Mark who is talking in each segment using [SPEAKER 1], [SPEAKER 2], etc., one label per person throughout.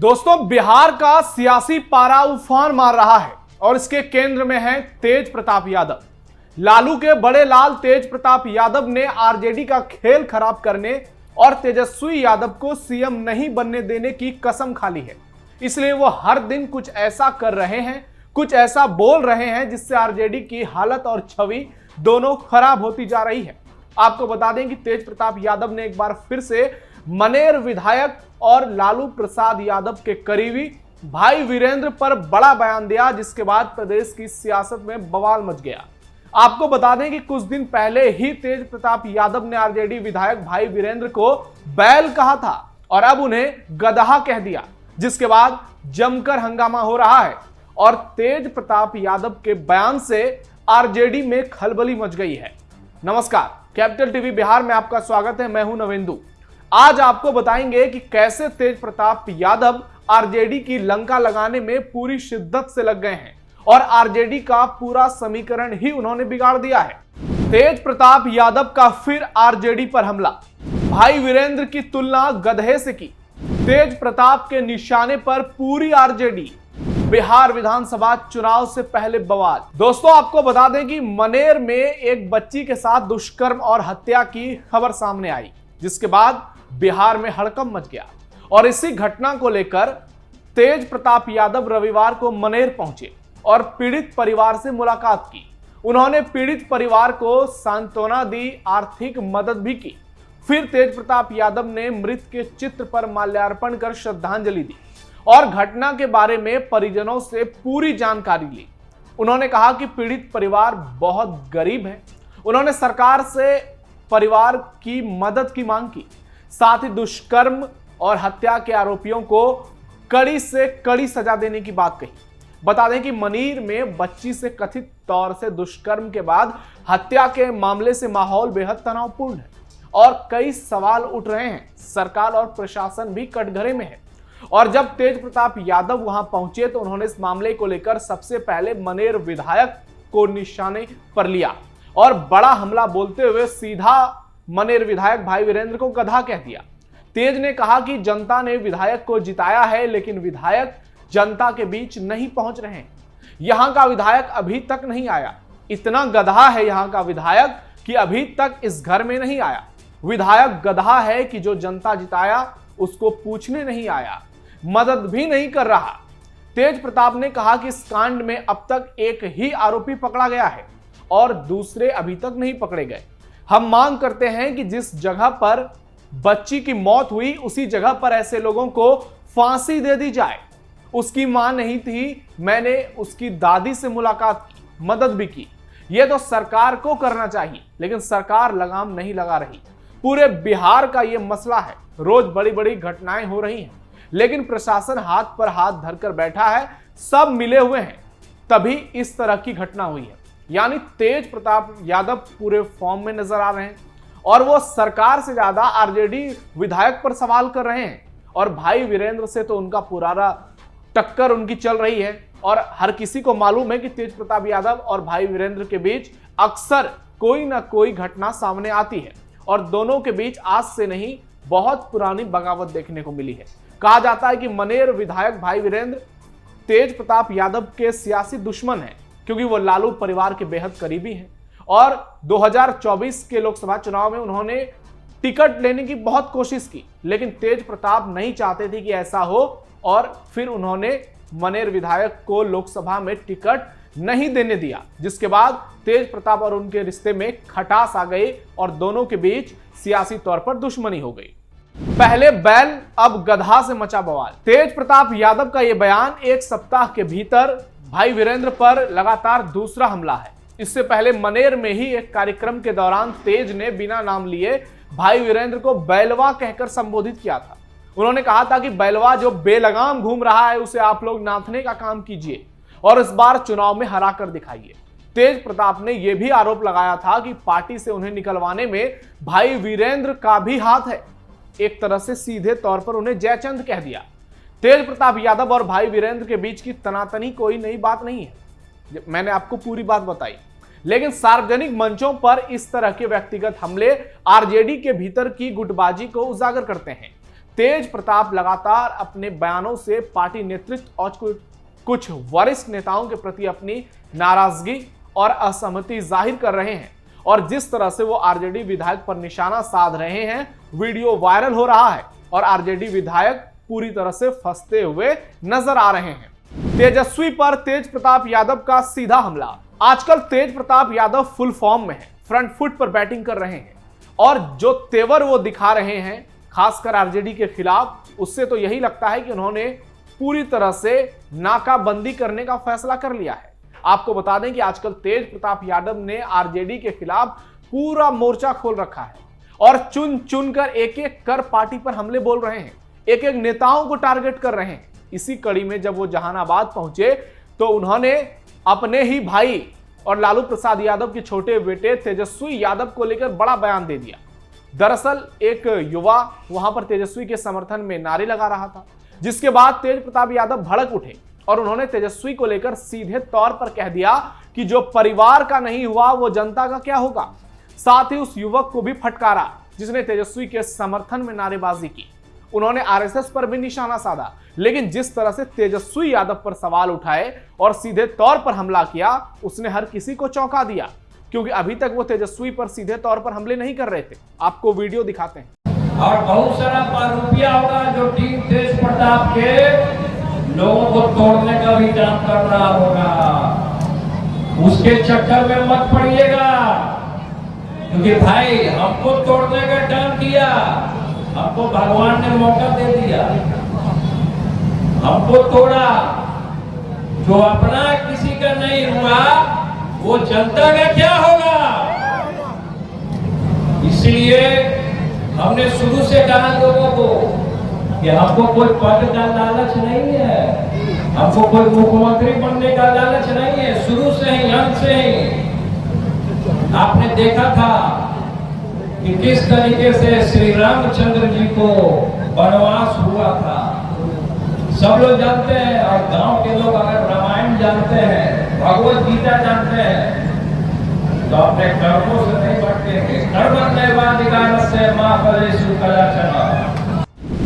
[SPEAKER 1] दोस्तों, बिहार का सियासी पारा उफान मार रहा है और इसके केंद्र में है तेज प्रताप यादव। लालू के बड़े लाल तेज प्रताप यादव ने आरजेडी का खेल खराब करने और तेजस्वी यादव को सीएम नहीं बनने देने की कसम खा ली है। इसलिए वो हर दिन कुछ ऐसा कर रहे हैं, कुछ ऐसा बोल रहे हैं जिससे आरजेडी की हालत और छवि दोनों खराब होती जा रही है। आपको बता दें कि तेज प्रताप यादव ने एक बार फिर से मनेर विधायक और लालू प्रसाद यादव के करीबी भाई वीरेंद्र पर बड़ा बयान दिया, जिसके बाद प्रदेश की सियासत में बवाल मच गया। आपको बता दें कि कुछ दिन पहले ही तेज प्रताप यादव ने आरजेडी विधायक भाई वीरेंद्र को बैल कहा था और अब उन्हें गधा कह दिया, जिसके बाद जमकर हंगामा हो रहा है और तेज प्रताप यादव के बयान से आरजेडी में खलबली मच गई है। नमस्कार, कैपिटल टीवी बिहार में आपका स्वागत है। मैं हूं नवेंदु। आज आपको बताएंगे कि कैसे तेज प्रताप यादव आरजेडी की लंका लगाने में पूरी शिद्दत से लग गए हैं और आरजेडी का पूरा समीकरण ही उन्होंने बिगाड़ दिया है। तेज प्रताप यादव का फिर आरजेडी पर हमला, भाई वीरेंद्र की तुलना गधे से की। तेज प्रताप के निशाने पर पूरी आरजेडी, बिहार विधानसभा चुनाव से पहले बवाल। दोस्तों, आपको बता दें कि मनेर में एक बच्ची के साथ दुष्कर्म और हत्या की खबर सामने आई, जिसके बाद बिहार में हड़कंप मच गया और इसी घटना को लेकर तेज प्रताप यादव रविवार को मनेर पहुंचे और पीड़ित परिवार से मुलाकात की। उन्होंने पीड़ित परिवार को सांत्वना दी, आर्थिक मदद भी की। फिर तेज प्रताप यादव ने मृत के चित्र पर माल्यार्पण कर श्रद्धांजलि दी और घटना के बारे में परिजनों से पूरी जानकारी ली। उन्होंने कहा कि पीड़ित परिवार बहुत गरीब है। उन्होंने सरकार से परिवार की मदद की मांग की, साथ ही दुष्कर्म और हत्या के आरोपियों को कड़ी से कड़ी सजा देने की बात कही। बता दें कि मनेर में बच्ची से कथित तौर से दुष्कर्म के बाद हत्या के मामले से माहौल बेहद तनावपूर्ण है और कई सवाल उठ रहे हैं। सरकार और प्रशासन भी कटघरे में है और जब तेज प्रताप यादव वहां पहुंचे तो उन्होंने इस मामले को लेकर सबसे पहले मनेर विधायक को निशाने पर लिया और बड़ा हमला बोलते हुए सीधा मनेर विधायक भाई वीरेंद्र को गधा कह दिया। तेज ने कहा कि जनता ने विधायक को जिताया है, लेकिन विधायक जनता के बीच नहीं पहुंच रहे हैं। यहां का विधायक अभी तक नहीं आया। इतना गधा है यहां का विधायक कि अभी तक इस घर में नहीं आया। विधायक गधा है कि जो जनता जिताया उसको पूछने नहीं आया, मदद भी नहीं कर रहा। तेज प्रताप ने कहा कि इस कांड में अब तक एक ही आरोपी पकड़ा गया है और दूसरे अभी तक नहीं पकड़े गए। हम मांग करते हैं कि जिस जगह पर बच्ची की मौत हुई उसी जगह पर ऐसे लोगों को फांसी दे दी जाए। उसकी मां नहीं थी, मैंने उसकी दादी से मुलाकात की, मदद भी की। यह तो सरकार को करना चाहिए, लेकिन सरकार लगाम नहीं लगा रही। पूरे बिहार का यह मसला है। रोज बड़ी बड़ी घटनाएं हो रही हैं, लेकिन प्रशासन हाथ पर हाथ धरकर बैठा है। सब मिले हुए हैं, तभी इस तरह की घटना हुई है। यानी तेज प्रताप यादव पूरे फॉर्म में नजर आ रहे हैं और वो सरकार से ज्यादा आरजेडी विधायक पर सवाल कर रहे हैं और भाई वीरेंद्र से तो उनका पुराना टक्कर उनकी चल रही है और हर किसी को मालूम है कि तेज प्रताप यादव और भाई वीरेंद्र के बीच अक्सर कोई ना कोई घटना सामने आती है और दोनों के बीच आज से नहीं, बहुत पुरानी बगावत देखने को मिली है। कहा जाता है कि मनेर विधायक भाई वीरेंद्र तेज प्रताप यादव के सियासी दुश्मन हैं, क्योंकि वो लालू परिवार के बेहद करीबी हैं और 2024 के लोकसभा चुनाव में उन्होंने टिकट लेने की बहुत कोशिश की, लेकिन तेज प्रताप नहीं चाहते थे कि ऐसा हो और फिर उन्होंने मनेर विधायक को लोकसभा में टिकट नहीं देने दिया, जिसके बाद तेज प्रताप और उनके रिश्ते में खटास आ गई और दोनों के बीच सियासी तौर पर दुश्मनी हो गई। पहले बैल, अब गधा से मचा बवाल। तेज प्रताप यादव का यह बयान एक सप्ताह के भीतर भाई वीरेंद्र पर लगातार दूसरा हमला है। इससे पहले मनेर में ही एक कार्यक्रम के दौरान तेज ने बिना नाम लिए भाई वीरेंद्र को बैलवा कहकर संबोधित किया था। उन्होंने कहा था कि बैलवा जो बेलगाम घूम रहा है उसे आप लोग नाथने का काम कीजिए और इस बार चुनाव में हरा कर दिखाइए। तेज प्रताप ने यह भी आरोप लगाया था कि पार्टी से उन्हें निकलवाने में भाई वीरेंद्र का भी हाथ है। एक तरह से सीधे तौर पर उन्हें जयचंद कह दिया। तेज प्रताप यादव और भाई वीरेंद्र के बीच की तनातनी कोई नई बात नहीं है, मैंने आपको पूरी बात बताई, लेकिन सार्वजनिक मंचों पर इस तरह के व्यक्तिगत हमले आरजेडी के भीतर की गुटबाजी को उजागर करते हैं। तेज प्रताप लगातार अपने बयानों से पार्टी नेतृत्व और कुछ वरिष्ठ नेताओं के प्रति अपनी नाराजगी और असहमति जाहिर कर रहे हैं और जिस तरह से वो आरजेडी विधायक पर निशाना साध रहे हैं, वीडियो वायरल हो रहा है और आरजेडी विधायक पूरी तरह से फंसते हुए नजर आ रहे हैं। तेजस्वी पर तेज प्रताप यादव का सीधा हमला। आजकल तेज प्रताप यादव फुल फॉर्म में है, फ्रंट फुट पर बैटिंग कर रहे हैं और जो तेवर वो दिखा रहे हैं खासकर आरजेडी के खिलाफ, उससे तो यही लगता है कि उन्होंने पूरी तरह से नाकाबंदी करने का फैसला कर लिया है। आपको बता दें कि आजकल तेज प्रताप यादव ने आरजेडी के खिलाफ पूरा मोर्चा खोल रखा है और चुन चुन कर एक एक कर पार्टी पर हमले बोल रहे हैं, एक एक नेताओं को टारगेट कर रहे हैं। इसी कड़ी में जब वो जहानाबाद पहुंचे तो उन्होंने अपने ही भाई और लालू प्रसाद यादव के छोटे बेटे तेजस्वी यादव को लेकर बड़ा बयान दे दिया। दरअसल एक युवा वहां पर तेजस्वी के समर्थन में नारे लगा रहा था, जिसके बाद तेज प्रताप यादव भड़क उठे और उन्होंने तेजस्वी को लेकर सीधे तौर पर कह दिया कि जो परिवार का नहीं हुआ वो जनता का क्या होगा। साथ ही उस युवक को भी फटकारा जिसने तेजस्वी के समर्थन में नारेबाजी की। उन्होंने आरएसएस पर भी निशाना साधा, लेकिन जिस तरह से तेजस्वी यादव पर सवाल उठाए और सीधे तौर पर हमला किया, उसने हर किसी को चौंका दिया, क्योंकि अभी तक वो तेजस्वी पर सीधे तौर पर हमले नहीं कर रहे थे। आपको वीडियो दिखाते हैं।
[SPEAKER 2] और बहुत सारा रुपया होगा जो टीम तेज प्रताप के लोगों को तोड़ने का भी काम कर रहा होगा, उसके चक्कर में मत पड़िएगा, क्योंकि भाई हमको तोड़ने का काम किया, हमको भगवान ने मौका दे दिया, हमको तोड़ा। जो अपना किसी का नहीं हुआ वो जनता का क्या होगा। इसलिए हमने शुरू से कहा लोगों को कि हमको कोई पद का लालच नहीं है, हमको कोई मुख्यमंत्री बनने का लालच नहीं है। शुरू से ही, अंत से ही आपने देखा था कि किस तरीके से श्री रामचंद्र जी को वनवास हुआ था, सब लोग जानते हैं। और गांव के लोग अगर रामायण जानते हैं, भगवत गीता जानते हैं, तो अपने कर्मों से नहीं बढ़ते। कर्म से मां फलेषु कदाचन।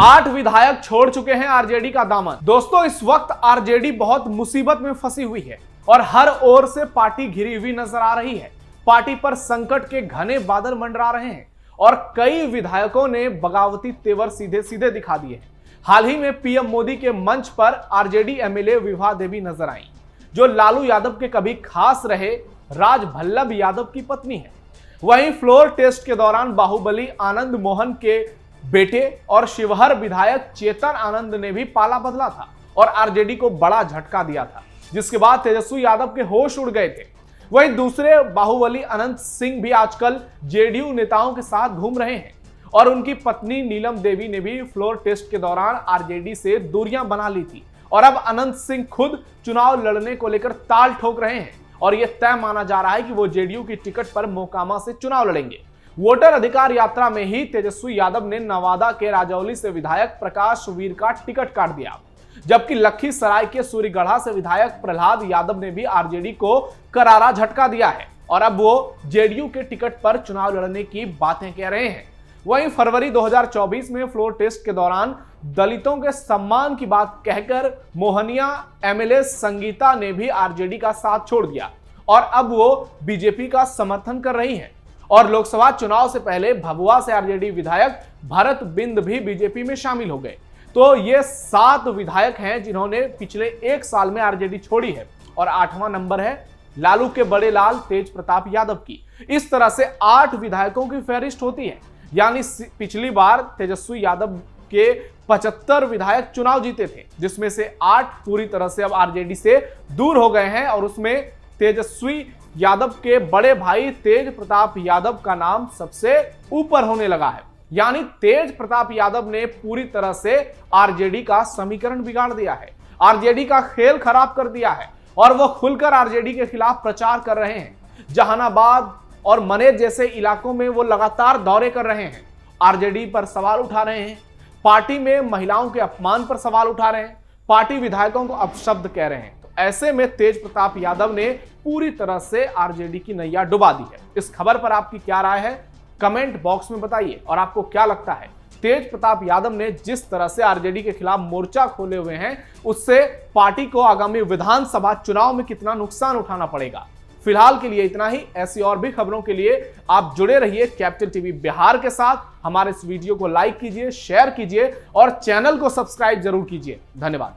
[SPEAKER 1] 8 विधायक छोड़ चुके हैं आरजेडी का दामन। दोस्तों, इस वक्त आरजेडी बहुत मुसीबत में फंसी हुई है और हर ओर से पार्टी घिरी हुई नजर आ रही है। पार्टी पर संकट के घने बादल मंडरा रहे हैं और कई विधायकों ने बगावती तेवर सीधे सीधे दिखा दिए हैं। हाल ही में पीएम मोदी के मंच पर आरजेडी एमएलए विभा देवी नजर आई, जो लालू यादव के कभी खास रहे राज भल्लभ यादव की पत्नी है। वहीं फ्लोर टेस्ट के दौरान बाहुबली आनंद मोहन के बेटे और शिवहर विधायक चेतन आनंद ने भी पाला बदला था और आरजेडी को बड़ा झटका दिया था, जिसके बाद तेजस्वी यादव के होश उड़ गए थे। वहीं दूसरे बाहुबली अनंत सिंह भी आजकल जेडीयू नेताओं के साथ घूम रहे हैं और उनकी पत्नी नीलम देवी ने भी फ्लोर टेस्ट के दौरान आरजेडी से दूरियां बना ली थी और अब अनंत सिंह खुद चुनाव लड़ने को लेकर ताल ठोक रहे हैं और यह तय माना जा रहा है कि वो जेडीयू की टिकट पर मोकामा से चुनाव लड़ेंगे। वोटर अधिकार यात्रा में ही तेजस्वी यादव ने नवादा के राजौली से विधायक प्रकाश वीर का टिकट काट दिया, जबकि लखीसराय के सूरीगढ़ा से विधायक प्रहलाद यादव ने भी आरजेडी को करारा झटका दिया है और अब वो जेडीयू के टिकट पर चुनाव लड़ने की बातें कह रहे हैं। वहीं फरवरी 2024 में फ्लोर टेस्ट के दौरान दलितों के सम्मान की बात कहकर मोहनिया एमएलए संगीता ने भी आरजेडी का साथ छोड़ दिया और अब वो बीजेपी का समर्थन कर रही हैं। और लोकसभा चुनाव से पहले भभुआ से आरजेडी विधायक भरत बिंद भी बीजेपी में शामिल हो गए। तो ये 7 विधायक हैं जिन्होंने पिछले 1 साल में आरजेडी छोड़ी है और 8वां नंबर है लालू के बड़े लाल तेज प्रताप यादव की। इस तरह से 8 विधायकों की फहरिस्त होती है, यानी पिछली बार तेजस्वी यादव के 75 विधायक चुनाव जीते थे, जिसमें से 8 पूरी तरह से अब आरजेडी से दूर हो गए हैं और उसमें तेजस्वी यादव के बड़े भाई तेज प्रताप यादव का नाम सबसे ऊपर होने लगा है। यानी तेज प्रताप यादव ने पूरी तरह से आरजेडी का समीकरण बिगाड़ दिया है, आरजेडी का खेल खराब कर दिया है और वो खुलकर आरजेडी के खिलाफ प्रचार कर रहे हैं। जहानाबाद और मनेर जैसे इलाकों में वो लगातार दौरे कर रहे हैं, आरजेडी पर सवाल उठा रहे हैं, पार्टी में महिलाओं के अपमान पर सवाल उठा रहे हैं, पार्टी विधायकों को अपशब्द कह रहे हैं। तो ऐसे में तेज प्रताप यादव ने पूरी तरह से आरजेडी की नैया डुबा दी है। इस खबर पर आपकी क्या राय है, कमेंट बॉक्स में बताइए और आपको क्या लगता है तेज प्रताप यादव ने जिस तरह से आरजेडी के खिलाफ मोर्चा खोले हुए हैं, उससे पार्टी को आगामी विधानसभा चुनाव में कितना नुकसान उठाना पड़ेगा। फिलहाल के लिए इतना ही। ऐसी और भी खबरों के लिए आप जुड़े रहिए कैपिटल टीवी बिहार के साथ। हमारे इस वीडियो को लाइक कीजिए, शेयर कीजिए और चैनल को सब्सक्राइब जरूर कीजिए। धन्यवाद।